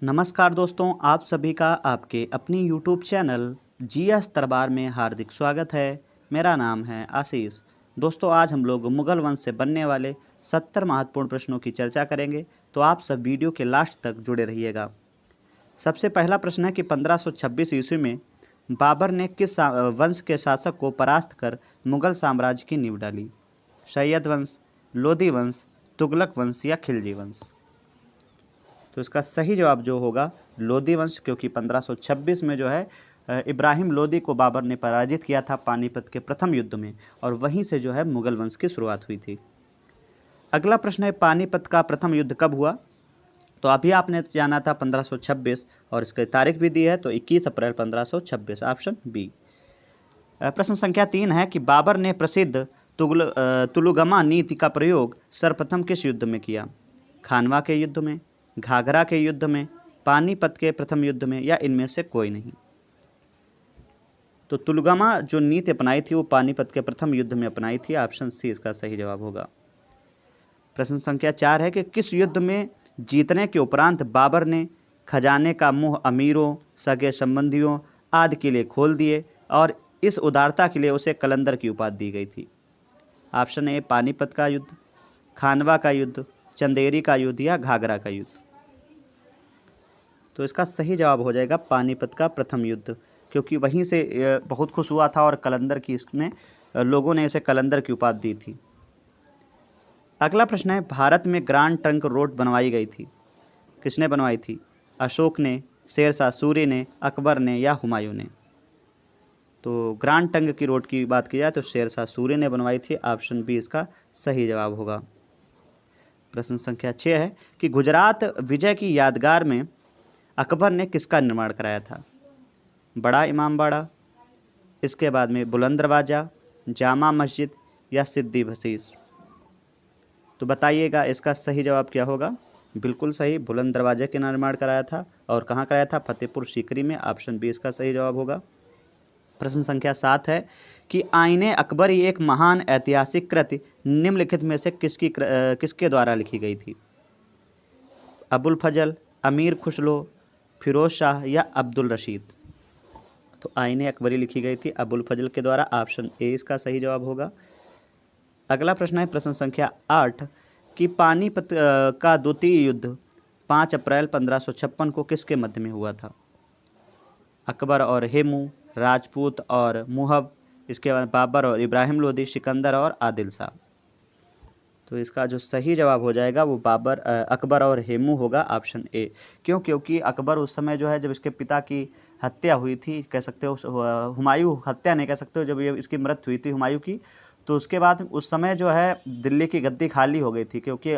नमस्कार दोस्तों, आप सभी का आपके अपनी यूट्यूब चैनल जीएस दरबार में हार्दिक स्वागत है। मेरा नाम है आशीष। दोस्तों, आज हम लोग मुगल वंश से बनने वाले 70 महत्वपूर्ण प्रश्नों की चर्चा करेंगे, तो आप सब वीडियो के लास्ट तक जुड़े रहिएगा। सबसे पहला प्रश्न है कि 1526 ईस्वी में बाबर ने किस वंश के शासक को परास्त कर मुगल साम्राज्य की नींव डाली? सैयद वंश, लोधी वंश, तुगलक वंश या खिलजी वंश? तो इसका सही जवाब जो होगा लोधी वंश, क्योंकि 1526 में जो है इब्राहिम लोधी को बाबर ने पराजित किया था पानीपत के प्रथम युद्ध में, और वहीं से जो है मुगल वंश की शुरुआत हुई थी। अगला प्रश्न है, पानीपत का प्रथम युद्ध कब हुआ? तो अभी आपने जाना था 1526, और इसकी तारीख भी दी है, तो 21 अप्रैल 1526, ऑप्शन बी। प्रश्न संख्या 3 है कि बाबर ने प्रसिद्ध तुलुगमा नीति का प्रयोग सर्वप्रथम किस युद्ध में किया? खानवा के युद्ध में, घाघरा के युद्ध में, पानीपत के प्रथम युद्ध में, या इनमें से कोई नहीं? तो तुलगमा जो नीति अपनाई थी वो पानीपत के प्रथम युद्ध में अपनाई थी, ऑप्शन सी इसका सही जवाब होगा। प्रश्न संख्या 4 है कि किस युद्ध में जीतने के उपरांत बाबर ने खजाने का मुंह अमीरों, सगे संबंधियों आदि के लिए खोल दिए और इस उदारता के लिए उसे कलंदर की उपाधि दी गई थी? ऑप्शन ए पानीपत का युद्ध, खानवा का युद्ध, चंदेरी का युद्ध या घाघरा का युद्ध? तो इसका सही जवाब हो जाएगा पानीपत का प्रथम युद्ध, क्योंकि वहीं से बहुत खुश हुआ था और कलंदर की इसमें लोगों ने इसे कलंदर की उपाधि दी थी। अगला प्रश्न है, भारत में ग्रांड ट्रंक रोड बनवाई गई थी, किसने बनवाई थी? अशोक ने, शेरशाह सूरी ने, अकबर ने या हुमायूं ने? तो ग्रांड ट्रंक की रोड की बात की जाए तो शेरशाह सूरी ने बनवाई थी, ऑप्शन बी इसका सही जवाब होगा। प्रश्न संख्या 6 है कि गुजरात विजय की यादगार में अकबर ने किसका निर्माण कराया था? बड़ा इमामबाड़ा, इसके बाद में बुलंद दरवाज़ा, जामा मस्जिद या सिद्दी बसीस? तो बताइएगा इसका सही जवाब क्या होगा? बिल्कुल सही, बुलंद दरवाजे का निर्माण कराया था। और कहाँ कराया था? फतेहपुर सीकरी में, ऑप्शन बी इसका सही जवाब होगा। प्रश्न संख्या 7 है कि आईने अकबरी एक महान ऐतिहासिक कृति निम्नलिखित में से किसके द्वारा लिखी गई थी? अबुल फजल, अमीर खुसरो, फिरोज शाह या अब्दुल रशीद? तो आईने अकबरी लिखी गई थी अबुल फजल के द्वारा, ऑप्शन ए इसका सही जवाब होगा। अगला प्रश्न है प्रश्न संख्या 8 कि पानीपत का द्वितीय युद्ध 5 अप्रैल 1556 को किसके मध्य में हुआ था? अकबर और हेमू, राजपूत और मुहब, इसके बाद बाबर और इब्राहिम लोदी, सिकंदर और आदिल शाह? तो इसका जो सही जवाब हो जाएगा वो अकबर और हेमू होगा, ऑप्शन ए। क्योंकि अकबर उस समय जो है जब इसके पिता की हत्या हुई थी, कह सकते हो हुमायूं हत्या नहीं कह सकते हो, जब ये इसकी मृत्यु हुई थी हुमायूं की, तो उसके बाद उस समय जो है दिल्ली की गद्दी खाली हो गई थी, क्योंकि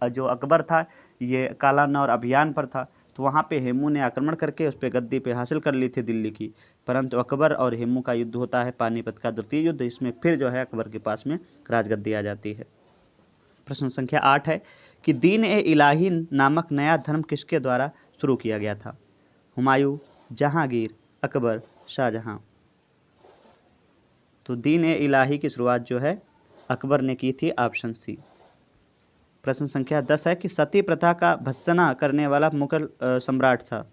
जो अकबर था ये काला नौर अभियान पर था, तो वहाँ पे हेमू ने आक्रमण करके उस पर गद्दी पे हासिल कर ली थी दिल्ली की। परंतु अकबर और हेमू का युद्ध होता है पानीपत का द्वितीय युद्ध, इसमें फिर जो है अकबर के पास में राजगद्दी आ जाती है। प्रश्न संख्या 8 है कि दीन ए इलाही नामक नया धर्म किसके द्वारा शुरू किया गया था? हुमायूं, जहांगीर, अकबर, शाहजहां? तो दीन ए इलाही की शुरुआत जो है अकबर ने की थी, ऑप्शन सी। प्रश्न संख्या 10 है कि सती प्रथा का भत्सना करने वाला मुगल सम्राट था?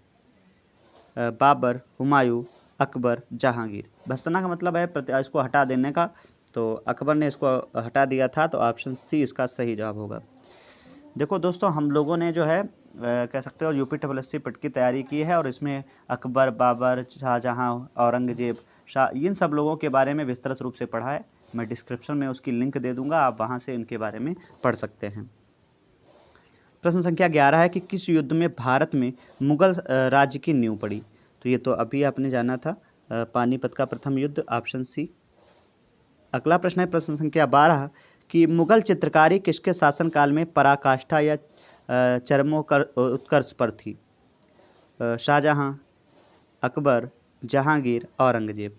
बाबर, हुमायूं, अकबर, जहांगीर? भत्सना का मतलब है इसको हटा देने का, तो अकबर ने इसको हटा दिया था, तो ऑप्शन सी इसका सही जवाब होगा। देखो दोस्तों, हम लोगों ने जो है कह सकते हो यूपीएससी पट की तैयारी की है, और इसमें अकबर, बाबर, शाहजहां, औरंगजेब, इन सब लोगों के बारे में विस्तृत रूप से पढ़ा है। मैं डिस्क्रिप्शन में उसकी लिंक दे दूंगा, आप वहां से इनके बारे में पढ़ सकते हैं। प्रश्न संख्या 11 है कि किस युद्ध में भारत में मुगल राज्य की नींव पड़ी? तो ये तो अभी आपने जाना था, पानीपत का प्रथम युद्ध, ऑप्शन सी। अगला प्रश्न है प्रश्न संख्या 12 कि मुगल चित्रकारी किसके शासनकाल में पराकाष्ठा या उत्कर्ष पर थी? शाहजहां, अकबर, जहांगीर, औरंगजेब?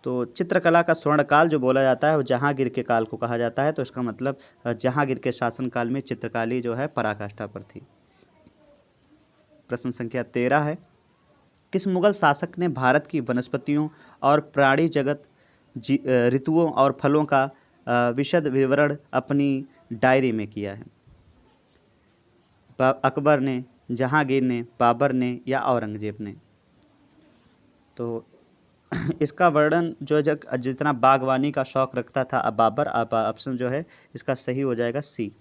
तो चित्रकला का स्वर्णकाल जो बोला जाता है वो जहांगीर के काल को कहा जाता है, तो इसका मतलब जहांगीर के शासनकाल में चित्रकारी जो है पराकाष्ठा पर थी। प्रश्न संख्या 13 है किस मुगल शासक ने भारत की वनस्पतियों और प्राणी जगत, ऋतुओं और फलों का विशद विवरण अपनी डायरी में किया है? अकबर ने, जहांगीर ने, बाबर ने या औरंगजेब ने? तो इसका वर्णन जो जितना बागवानी का शौक रखता था बाबर, ऑप्शन जो है इसका सही हो जाएगा सी।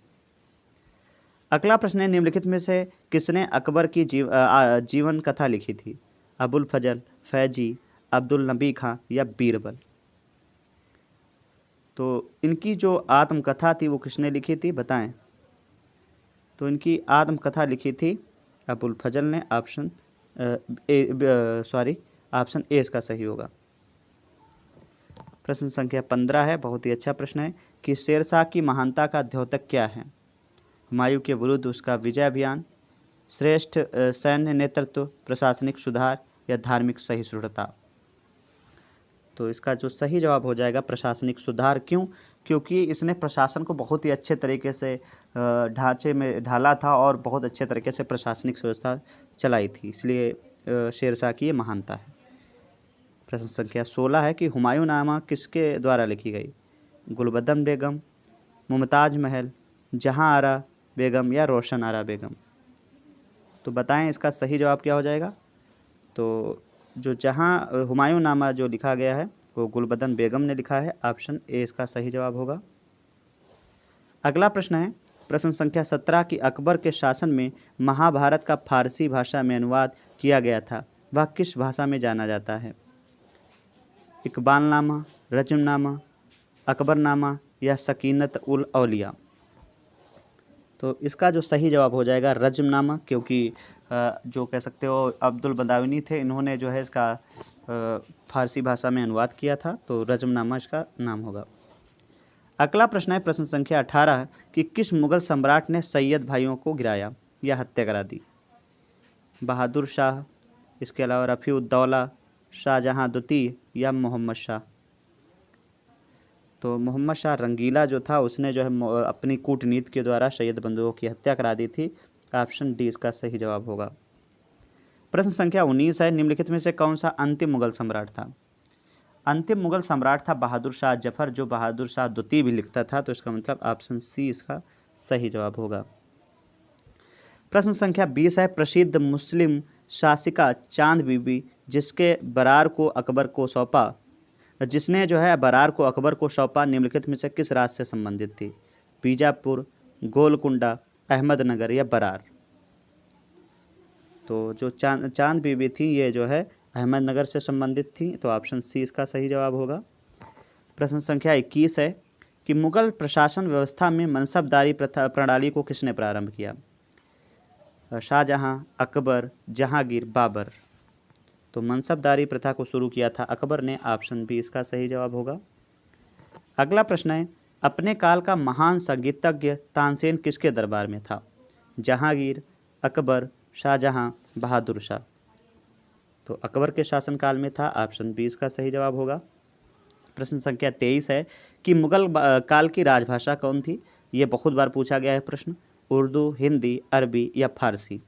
अगला प्रश्न है, निम्नलिखित में से किसने अकबर की जीवन कथा लिखी थी? अबुल फजल, फैजी, अब्दुल नबी खां या बीरबल? तो इनकी जो आत्मकथा थी वो किसने लिखी थी, बताएं। तो इनकी आत्मकथा लिखी थी अबुल फजल ने। ऑप्शन ऑप्शन ए इसका सही होगा। प्रश्न संख्या 15 है, बहुत ही अच्छा प्रश्न है कि शेरशाह की महानता का द्योतक क्या है? हुमायूं के विरुद्ध उसका विजय अभियान, श्रेष्ठ सैन्य नेतृत्व, प्रशासनिक सुधार या धार्मिक सहिष्णुता? तो इसका जो सही जवाब हो जाएगा प्रशासनिक सुधार। क्यों? क्योंकि इसने प्रशासन को बहुत ही अच्छे तरीके से ढांचे में ढाला था और बहुत अच्छे तरीके से प्रशासनिक व्यवस्था चलाई थी, इसलिए शेरशाह की ये महानता है। प्रश्न संख्या 16 है कि हुमायूं नामा किसके द्वारा लिखी गई? गुलबदन बेगम, मुमताज महल, जहां आरा बेगम या रोशन आरा बेगम? तो बताएं इसका सही जवाब क्या हो जाएगा। तो जो जहां हुमायूं नामा जो लिखा गया है वो गुलबदन बेगम ने लिखा है। ऑप्शन ए इसका सही जवाब होगा। अगला प्रश्न है, प्रश्न संख्या 17 कि अकबर के शासन में महाभारत का फारसी भाषा में अनुवाद किया गया था, वह किस भाषा में जाना जाता है? इकबालनामा, रजमनामा, अकबरनामा या सकीनत उल औलिया? तो इसका जो सही जवाब हो जाएगा रजमनामा, क्योंकि जो कह सकते हो अब्दुल बदायूनी थे, इन्होंने जो है इसका फारसी भाषा में अनुवाद किया था, तो रजमनामा इसका नाम होगा। अगला प्रश्न है, प्रश्न संख्या 18 कि किस मुगल सम्राट ने सैयद भाइयों को गिराया या हत्या करा दी? बहादुर शाह, इसके अलावा रफ़ी-उद-दौला, शाहजहां द्वितीय या मोहम्मद शाह? तो मोहम्मद शाह रंगीला जो था उसने जो है अपनी कूटनीति के द्वारा सैयद बंधुओं की हत्या करा दी थी। ऑप्शन डी इसका सही जवाब होगा। प्रश्न संख्या 19 है, निम्नलिखित में से कौन सा अंतिम मुगल सम्राट था? अंतिम मुगल सम्राट था बहादुर शाह जफर, जो बहादुर शाह द्वितीय भी लिखता था, तो इसका मतलब ऑप्शन सी इसका सही जवाब होगा। प्रश्न संख्या 20 है, प्रसिद्ध मुस्लिम शासिका चांद बीबी जिसने बरार को अकबर को सौंपा निम्नलिखित में से किस राज्य से संबंधित थी? बीजापुर, गोलकुंडा, अहमदनगर या बरार? तो जो चांद बीबी थी ये जो है अहमदनगर से संबंधित थी, तो ऑप्शन सी इसका सही जवाब होगा। प्रश्न संख्या 21 है कि मुगल प्रशासन व्यवस्था में मनसबदारी प्रणाली को किसने प्रारंभ किया? शाहजहां, अकबर, जहांगीर, बाबर? तो मनसबदारी प्रथा को शुरू किया था अकबर ने। ऑप्शन बी इसका सही जवाब होगा। अगला प्रश्न है, अपने काल का महान संगीतज्ञ तानसेन किसके दरबार में था? जहांगीर, अकबर, शाहजहां, बहादुर शाह? तो अकबर के शासनकाल में था। ऑप्शन बी इसका सही जवाब होगा। प्रश्न संख्या 23 है कि मुगल काल की राजभाषा कौन थी? ये बहुत बार पूछा गया है प्रश्न। उर्दू, हिंदी, अरबी या फारसी?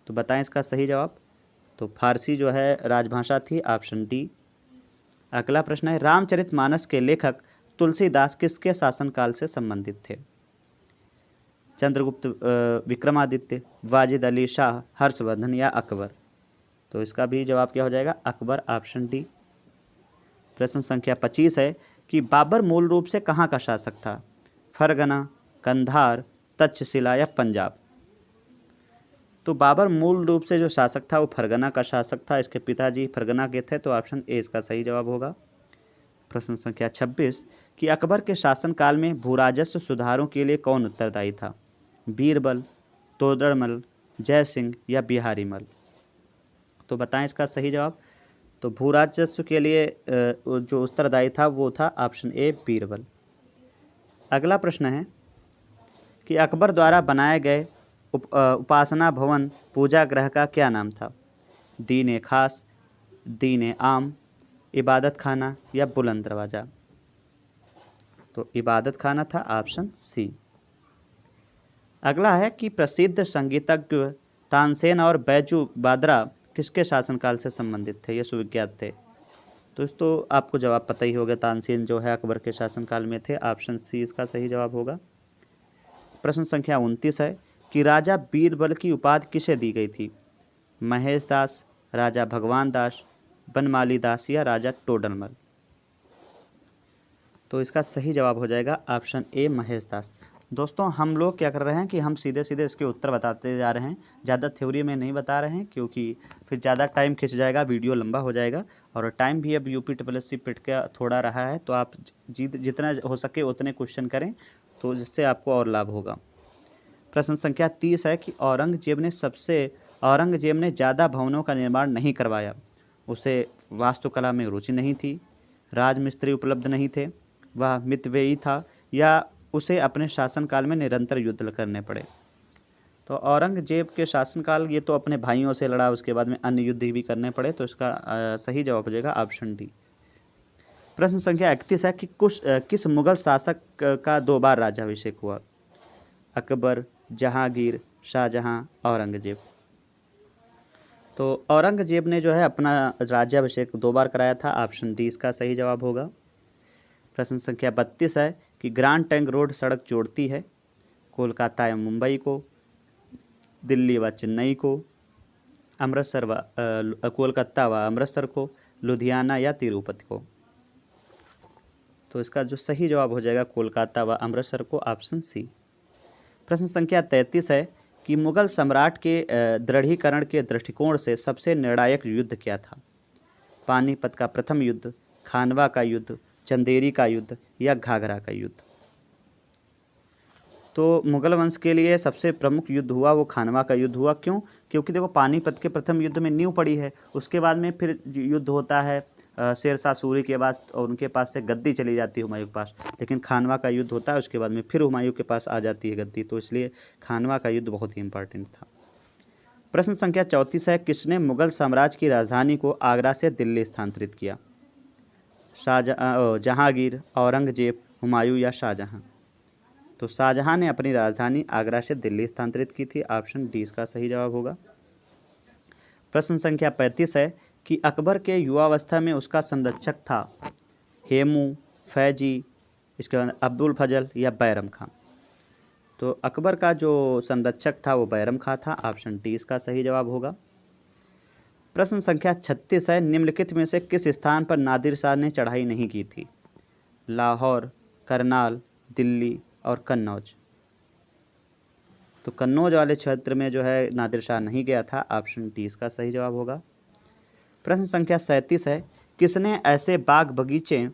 तो बताएं इसका सही जवाब। तो फारसी जो है राजभाषा थी। Option D. अगला प्रश्न है, रामचरितमानस के लेखक तुलसीदास किसके शासनकाल से संबंधित थे? चंद्रगुप्त, विक्रमादित्य, वाजिद अली शाह, हर्षवर्धन या अकबर? तो इसका भी जवाब क्या हो जाएगा? अकबर। Option D. प्रश्न संख्या 25 है कि बाबर मूल रूप से कहाँ का शासक था? फरगना, कंधार, तक्षशिला या पंजाब? तो बाबर मूल रूप से जो शासक था वो फरगना का शासक था। इसके पिताजी फरगना के थे, तो ऑप्शन ए इसका सही जवाब होगा। प्रश्न संख्या 26 कि अकबर के शासनकाल में भूराजस्व सुधारों के लिए कौन उत्तरदायी था? बीरबल, तोदरमल, जय सिंह या बिहारी मल? तो बताएं इसका सही जवाब। तो भूराजस्व के लिए जो उत्तरदायी था वो था ऑप्शन ए बीरबल। अगला प्रश्न है कि अकबर द्वारा बनाए गए उपासना भवन पूजा गृह का क्या नाम था? दीन खास, दीन आम, इबादत खाना या बुलंद दरवाज़ा? तो इबादत खाना था। Option C. अगला है कि प्रसिद्ध संगीतज्ञ तानसेन और बैजू बादरा किसके शासनकाल से संबंधित थे? ये सुविख्यात थे। तो इसको आपको जवाब पता ही होगा, तानसेन जो है अकबर के शासनकाल में थे। ऑप्शन सी इसका सही जवाब होगा। प्रश्न संख्या 29 है कि राजा बीरबल की उपाधि किसे दी गई थी? महेश दास, राजा भगवान दास, बनमाली दास या राजा टोडरमल? तो इसका सही जवाब हो जाएगा ऑप्शन ए महेश दास। दोस्तों हम लोग क्या कर रहे हैं कि हम सीधे सीधे इसके उत्तर बताते जा रहे हैं, ज़्यादा थ्योरी में नहीं बता रहे हैं क्योंकि फिर ज़्यादा टाइम खिंच जाएगा, वीडियो लंबा हो जाएगा। और टाइम भी अब UPSSC पिट का थोड़ा रहा है, तो आप जितना हो सके उतने क्वेश्चन करें तो जिससे आपको और लाभ होगा। प्रश्न संख्या 30 है कि औरंगजेब ने ज़्यादा भवनों का निर्माण नहीं करवाया। उसे वास्तुकला में रुचि नहीं थी, राजमिस्त्री उपलब्ध नहीं थे, वह मितव्ययी था या उसे अपने शासनकाल में निरंतर युद्ध करने पड़े। तो औरंगजेब के शासनकाल, ये तो अपने भाइयों से लड़ा, उसके बाद में अन्य युद्ध भी करने पड़े, तो इसका सही जवाब हो जाएगा ऑप्शन डी। प्रश्न संख्या 31 है कि किस मुगल शासक का 2 बार राज्याभिषेक हुआ? अकबर, जहांगीर, शाहजहां, औरंगजेब? तो औरंगजेब ने जो है अपना राज्याभिषेक 2 बार कराया था, ऑप्शन डी इसका सही जवाब होगा। प्रश्न संख्या 32 है कि ग्रांड ट्रंक रोड सड़क जोड़ती है कोलकाता या मुंबई को, दिल्ली व चेन्नई को, अमृतसर व कोलकाता व अमृतसर को, लुधियाना या तिरुपति को? तो इसका जो सही जवाब हो जाएगा कोलकाता व अमृतसर को, ऑप्शन सी। प्रश्न संख्या 33 है कि मुगल सम्राट के दृढ़ीकरण के दृष्टिकोण से सबसे निर्णायक युद्ध क्या था? पानीपत का प्रथम युद्ध, खानवा का युद्ध, चंदेरी का युद्ध या घाघरा का युद्ध? तो मुगल वंश के लिए सबसे प्रमुख युद्ध हुआ वो खानवा का युद्ध हुआ। क्यों? क्योंकि देखो पानीपत के प्रथम युद्ध में नींव पड़ी है, उसके बाद में फिर युद्ध होता है शेरशाह सूरी के पास, और उनके पास से गद्दी चली जाती है हुमायूं के पास, लेकिन खानवा का युद्ध होता है, उसके बाद में फिर हुमायूं के पास आ जाती है गद्दी, तो इसलिए खानवा का युद्ध बहुत ही इंपॉर्टेंट था। प्रश्न संख्या 34 है किसने मुगल साम्राज्य की राजधानी को आगरा से दिल्ली स्थानांतरित किया? जहांगीर, औरंगजेब, हुमायूं या शाहजहां? तो शाहजहां ने अपनी राजधानी आगरा से दिल्ली स्थानांतरित की थी, ऑप्शन डी इसका सही जवाब होगा। प्रश्न संख्या 35 है कि अकबर के युवावस्था में उसका संरक्षक था हेमू, फैजी, इसके बाद अब्दुल फजल या बैरम खां? तो अकबर का जो संरक्षक था वो बैरम खां था, ऑप्शन डी इसका सही जवाब होगा। प्रश्न संख्या 36 है निम्नलिखित में से किस स्थान पर नादिर शाह ने चढ़ाई नहीं की थी? लाहौर, करनाल, दिल्ली और कन्नौज? तो कन्नौज वाले क्षेत्र में जो है नादिर शाह नहीं गया था, ऑप्शन डी इसका सही जवाब होगा। प्रश्न संख्या 37 है किसने ऐसे बाग बगीचे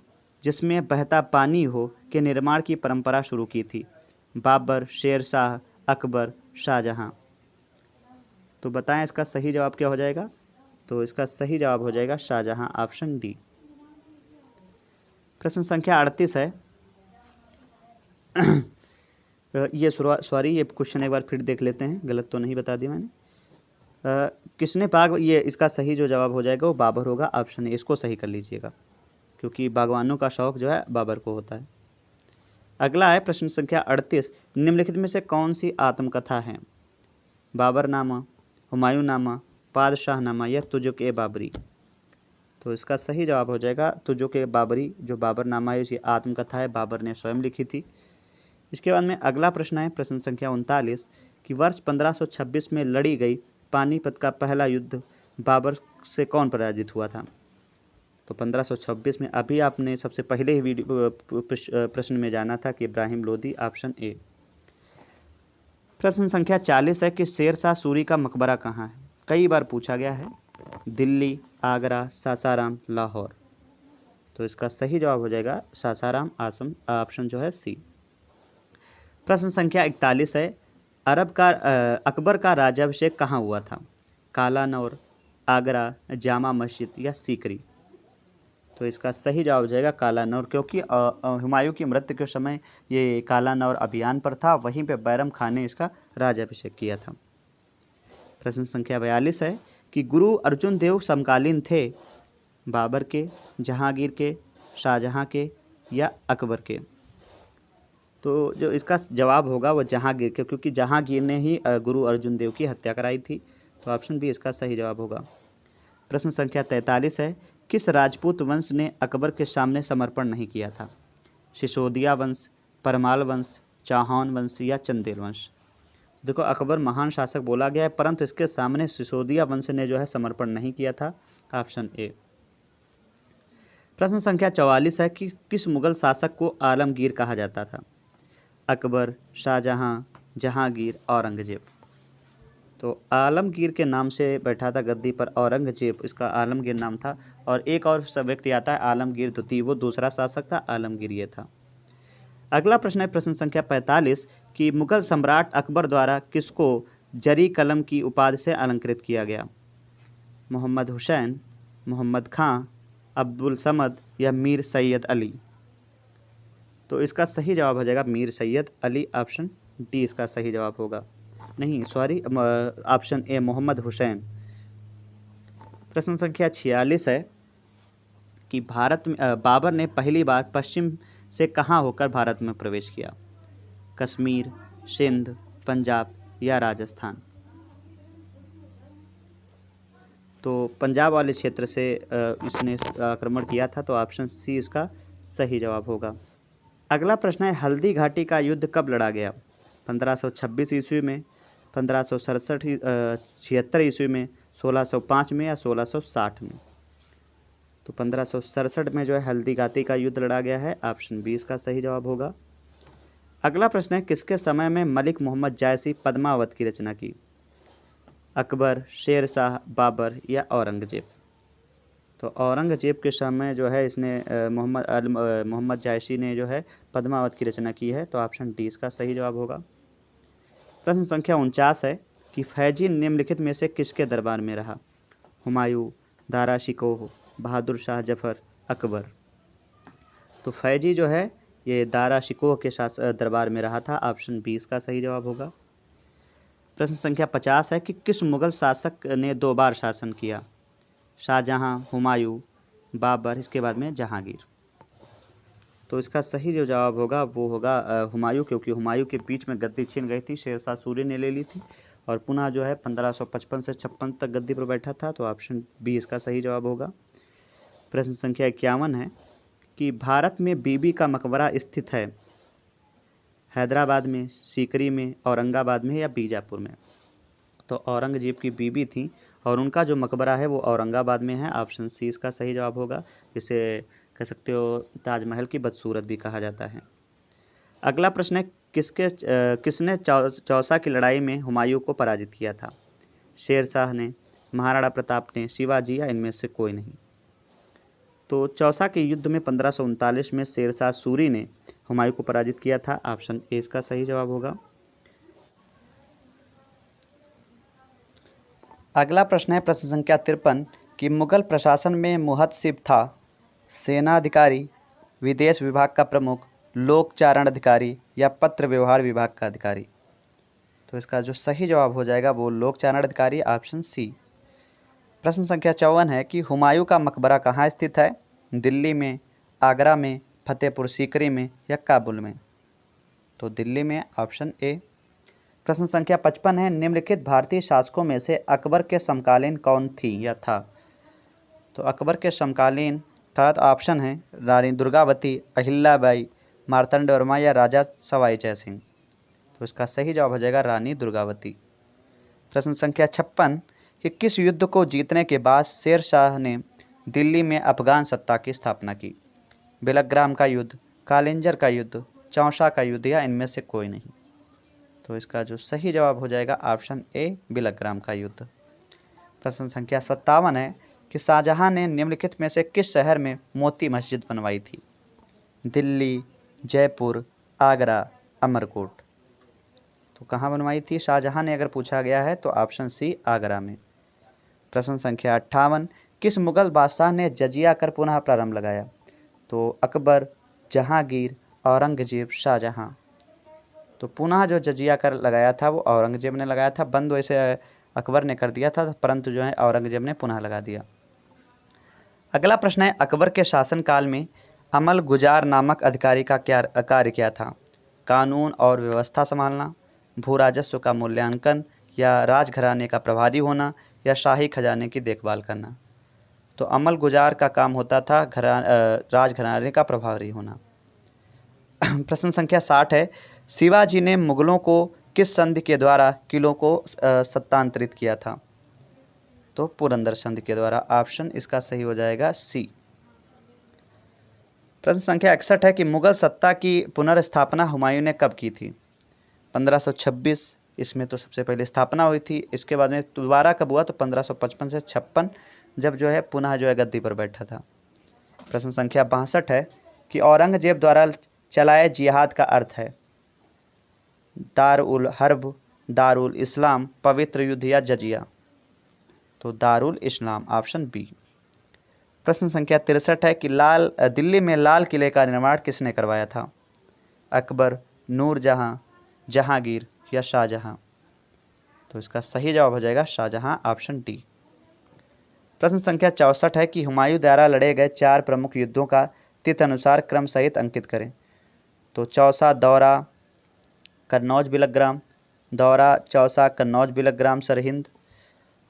जिसमें बहता पानी हो के निर्माण की परंपरा शुरू की थी? बाबर, शेरशाह, अकबर, शाहजहां? तो बताएं इसका सही जवाब क्या हो जाएगा? तो इसका सही जवाब हो जाएगा शाहजहां, ऑप्शन डी। प्रश्न संख्या 38 है ये क्वेश्चन एक बार फिर देख लेते हैं, गलत तो नहीं बता दिया मैंने। किसने बाग, ये इसका सही जो जवाब हो जाएगा वो बाबर होगा, ऑप्शन ए इसको सही कर लीजिएगा, क्योंकि बागवानों का शौक जो है बाबर को होता है। अगला है प्रश्न संख्या 38 निम्नलिखित में से कौन सी आत्मकथा है? बाबरनामा, हुमायूंनामा, पादशाहनामा या तुजुक-ए बाबरी? तो इसका सही जवाब हो जाएगा तुजुक-ए बाबरी। जो बाबरनामा है उसकी आत्मकथा है, बाबर ने स्वयं लिखी थी। इसके बाद में अगला प्रश्न है प्रश्न संख्या 39 कि वर्ष 1526 में लड़ी गई पानीपत का पहला युद्ध बाबर से कौन पराजित हुआ था? तो 1526 में अभी आपने सबसे पहले ही वीडियो प्रश्न में जाना था कि इब्राहिम लोदी, ऑप्शन ए। प्रश्न संख्या 40 है कि शेरशाह सूरी का मकबरा कहाँ है? कई बार पूछा गया है, दिल्ली, आगरा, सासाराम, लाहौर? तो इसका सही जवाब हो जाएगा सासाराम, ऑप्शन जो है सी। प्रश्न संख्या 41 है अकबर का राज्याभिषेक कहाँ हुआ था? कालानौर, आगरा, जामा मस्जिद या सीकरी? तो इसका सही जवाब हो जाएगा कालानौर, क्योंकि हुमायूं की मृत्यु के समय ये कालानौर अभियान पर था, वहीं पे बैरम खान ने इसका राज्याभिषेक किया था। प्रश्न संख्या 42 है कि गुरु अर्जुन देव समकालीन थे बाबर के, जहांगीर के, शाहजहां के या अकबर के? तो जो इसका जवाब होगा वो जहांगीर के, क्योंकि जहांगीर ने ही गुरु अर्जुन देव की हत्या कराई थी, तो ऑप्शन बी इसका सही जवाब होगा। प्रश्न संख्या 43 है किस राजपूत वंश ने अकबर के सामने समर्पण नहीं किया था? सिसोदिया वंश, परमाल वंश, चौहान वंश या चंदेल वंश? देखो, अकबर महान शासक बोला गया है, परंतु इसके सामने सिसोदिया वंश ने जो है समर्पण नहीं किया था। Option A. प्रश्न संख्या 44 है कि किस मुगल शासक को आलमगीर कहा जाता था? अकबर, शाहजहां, जहांगीर, औरंगजेब। तो आलमगीर के नाम से बैठा था गद्दी पर औरंगजेब, इसका आलमगीर नाम था। और एक और व्यक्ति आता है आलमगीर द्वितीय, वो दूसरा शासक था, आलमगीर ये था। अगला प्रश्न है प्रश्न संख्या 45 कि मुगल सम्राट अकबर द्वारा किसको जरी कलम की उपाधि से अलंकृत किया गया? मोहम्मद हुसैन, मोहम्मद खां, अब्दुल समद या मीर सैयद अली। तो इसका सही जवाब हो जाएगा मीर सैयद अली। ऑप्शन डी इसका सही जवाब होगा। नहीं, sorry, option A Mohammad Hussain. प्रश्न संख्या 46 है कि भारत में बाबर ने पहली बार पश्चिम से कहाँ होकर भारत में प्रवेश किया? कश्मीर, सिंध, पंजाब या राजस्थान। तो पंजाब वाले क्षेत्र से इसने आक्रमण किया था, तो ऑप्शन सी इसका सही जवाब होगा। अगला प्रश्न है हल्दी घाटी का युद्ध कब लड़ा गया? 1526 ईस्वी में, 1567 ईस्वी में, 1605 में या 1660 में। तो 1567 में जो है हल्दी घाटी का युद्ध लड़ा गया है। ऑप्शन बी इसका सही जवाब होगा। अगला प्रश्न है किसके समय में मलिक मोहम्मद जायसी पद्मावत की रचना की? अकबर, शेर शाह, बाबर या औरंगजेब। तो औरंगजेब के समय जो है इसने मोहम्मद जायसी ने जो है पद्मावत की रचना की है। तो ऑप्शन डी इसका सही जवाब होगा। प्रश्न संख्या 49 है कि फैजी निम्नलिखित में से किसके दरबार में रहा? हुमायूं, दारा शिकोह, बहादुर शाह जफर, अकबर। तो फैजी जो है ये दारा शिकोह के दरबार में रहा था। ऑप्शन बी इसका सही जवाब होगा। प्रश्न संख्या 50 है कि किस मुगल शासक ने 2 बार शासन किया? शाहजहां, हुमायूं, बाबर, इसके बाद में जहांगीर। तो इसका सही जो जवाब होगा वो होगा हुमायूं, क्योंकि हुमायूं के बीच में गद्दी छिन गई थी, शेर शाह सूरी ने ले ली थी और पुनः जो है 1555 से 56 तक गद्दी पर बैठा था। तो ऑप्शन बी इसका सही जवाब होगा। प्रश्न संख्या 51 है कि भारत में बीबी का मकबरा स्थित है? हैदराबाद में, सीकरी में, औरंगाबाद में या बीजापुर में। तो औरंगजेब की बीबी थी और उनका जो मकबरा है वो औरंगाबाद में है। ऑप्शन सी इसका सही जवाब होगा। जिसे कह सकते हो ताजमहल की बदसूरत भी कहा जाता है। अगला प्रश्न है किसने चौसा की लड़ाई में हुमायूं को पराजित किया था? शेर शाह ने, महाराणा प्रताप ने, शिवाजी या इनमें से कोई नहीं। तो चौसा के युद्ध में 1539 में शेर शाह सूरी ने हुमायूं को पराजित किया था। ऑप्शन ए इसका सही जवाब होगा। अगला प्रश्न है प्रश्न संख्या 53 कि मुगल प्रशासन में मुहतसिब था सेनाधिकारी, विदेश विभाग का प्रमुख, लोकचारण अधिकारी या पत्र व्यवहार विभाग का अधिकारी। तो इसका जो सही जवाब हो जाएगा वो लोकचारण अधिकारी। Option C. प्रश्न संख्या 54 है कि हुमायूं का मकबरा कहाँ स्थित है? दिल्ली में, आगरा में, फतेहपुर सीकरी में या काबुल में। तो दिल्ली में। Option A. प्रश्न संख्या 55 है निम्नलिखित भारतीय शासकों में से अकबर के समकालीन कौन थी या था? तो अकबर के समकालीन था। तो ऑप्शन है रानी दुर्गावती, अहिल्याबाई, मार्तंडवर्मा या राजा सवाई जय सिंह। तो इसका सही जवाब हो जाएगा रानी दुर्गावती। प्रश्न संख्या 56 कि किस युद्ध को जीतने के बाद शेर शाह ने दिल्ली में अफगान सत्ता की स्थापना की? बेलग्राम का युद्ध, कालिंजर का युद्ध, चौसा का युद्ध या इनमें से कोई नहीं। तो इसका जो सही जवाब हो जाएगा ऑप्शन ए बेलग्राम का युद्ध। प्रश्न संख्या 57 है कि शाहजहां ने निम्नलिखित में से किस शहर में मोती मस्जिद बनवाई थी? दिल्ली, जयपुर, आगरा, अमरकोट। तो कहाँ बनवाई थी शाहजहां ने अगर पूछा गया है तो ऑप्शन सी आगरा में। प्रश्न संख्या 58 किस मुगल बादशाह ने जजिया कर पुनः प्रारंभ लगाया? तो अकबर, जहांगीर, औरंगजेब, शाहजहां। तो पुनः जो जजिया कर लगाया था वो औरंगजेब ने लगाया था। बंद वैसे अकबर ने कर दिया था, परंतु जो है औरंगजेब ने पुनः लगा दिया। अगला प्रश्न है अकबर के शासनकाल में अमल गुजार नामक अधिकारी का क्या कार्य क्या था? कानून और व्यवस्था संभालना, भू राजस्व का मूल्यांकन या राजघराने का प्रभारी होना या शाही खजाने की देखभाल करना। तो अमल गुजार का काम होता था राजघराने का प्रभारी होना। प्रश्न संख्या 60 है शिवाजी ने मुगलों को किस संधि के द्वारा किलों को सत्तांतरित किया था? तो पुरंदर संधि के द्वारा। ऑप्शन इसका सही हो जाएगा सी। प्रश्न संख्या 61 है कि मुगल सत्ता की पुनर्स्थापना हुमायूं ने कब की थी? 1526, इसमें तो सबसे पहले स्थापना हुई थी। इसके बाद में दोबारा कब हुआ? तो 1555 से 56, जब जो है पुनः जो है गद्दी पर बैठा था। प्रश्न संख्या 62 है कि औरंगजेब द्वारा चलाए जिहाद का अर्थ है? दार उल हर्ब, दारुल इस्लाम, पवित्र युद्ध या जजिया? तो दारुल इस्लाम, ऑप्शन बी। प्रश्न संख्या 63 है कि दिल्ली में लाल किले का निर्माण किसने करवाया था? अकबर, नूरजहां, जहांगीर या शाहजहां? तो इसका सही जवाब हो जाएगा शाहजहां, ऑप्शन डी। प्रश्न संख्या 64 है कि हुमायूं द्वारा लड़े गए 4 प्रमुख युद्धों का तिथि अनुसार क्रम सहित अंकित करें। तो चौसा, दौरा, कन्नौज, बिलग्राम, दौरा, चौसा, कन्नौज, बिलग्राम, सरहिंद,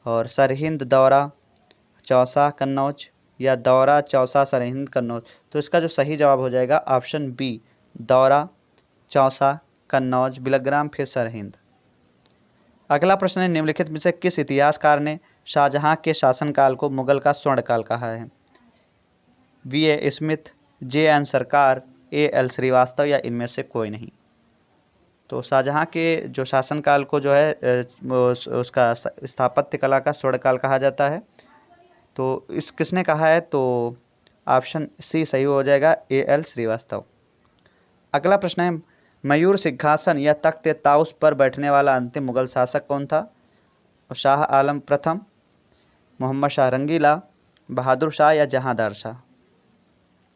और सरहिंद, दौरा, चौसा, कन्नौज, या दौरा, चौसा, सरहिंद, कन्नौज? तो इसका जो सही जवाब हो जाएगा ऑप्शन बी, दौरा, चौसा, कन्नौज, बिलग्राम, फिर सरहिंद। अगला प्रश्न है, निम्नलिखित में से किस इतिहासकार ने शाहजहां के शासनकाल को मुगल का स्वर्णकाल कहा है? वी.ए. Smith, JN. सरकार, ए.एल. श्रीवास्तव या इनमें से कोई नहीं? तो शाहजहां के जो शासनकाल को जो है उसका स्थापत्य कला का स्वर्णकाल कहा जाता है। तो इस किसने कहा है? तो ऑप्शन सी सही हो जाएगा, ए.एल. श्रीवास्तव। अगला प्रश्न है, मयूर सिंहासन या तख्त ताउस पर बैठने वाला अंतिम मुगल शासक कौन था? शाह आलम प्रथम, मोहम्मद शाह रंगीला, बहादुर शाह या जहांदार शाह?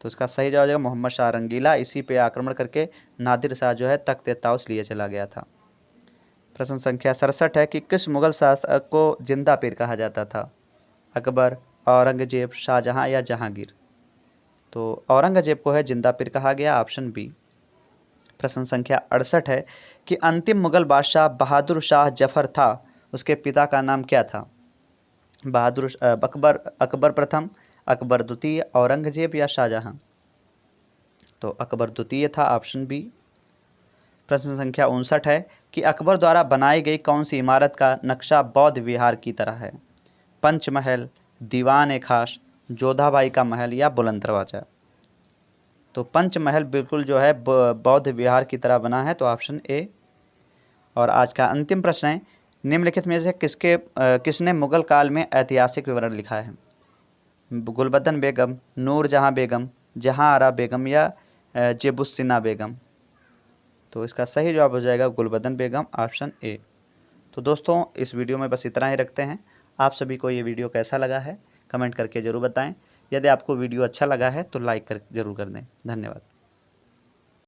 तो इसका सही जवाब हो जाएगा मोहम्मद शाह रंगीला। इसी पे आक्रमण करके नादिर शाह जो है तख्त ताउस लिए चला गया था। प्रश्न संख्या 67 है कि किस मुगल शासक को जिंदा पीर कहा जाता था? अकबर, औरंगजेब, शाहजहां या जहांगीर? तो औरंगजेब को है जिंदा पीर कहा गया, ऑप्शन बी। प्रश्न संख्या 68 है कि अंतिम मुगल बादशाह बहादुर शाह जफर था, उसके पिता का नाम क्या था? अकबर प्रथम, अकबर द्वितीय, औरंगजेब या शाहजहां? तो अकबर द्वितीय था, ऑप्शन बी। प्रश्न संख्या 59 है कि अकबर द्वारा बनाई गई कौन सी इमारत का नक्शा बौद्ध विहार की तरह है? पंचमहल, दीवान-ए-खास, जोधाबाई का महल या बुलंद दरवाजा? तो पंचमहल बिल्कुल जो है बौद्ध विहार की तरह बना है, तो ऑप्शन ए। और आज का अंतिम प्रश्न है, निम्नलिखित में से किसने मुगल काल में ऐतिहासिक विवरण लिखा है? गुलबदन बेगम, नूरजहां बेगम, जहांआरा बेगम या जेबुस्सिना बेगम? तो इसका सही जवाब हो जाएगा गुलबदन बेगम, ऑप्शन ए। तो दोस्तों इस वीडियो में बस इतना ही रखते हैं। आप सभी को ये वीडियो कैसा लगा है कमेंट करके ज़रूर बताएं। यदि आपको वीडियो अच्छा लगा है तो लाइक कर ज़रूर कर दें। धन्यवाद।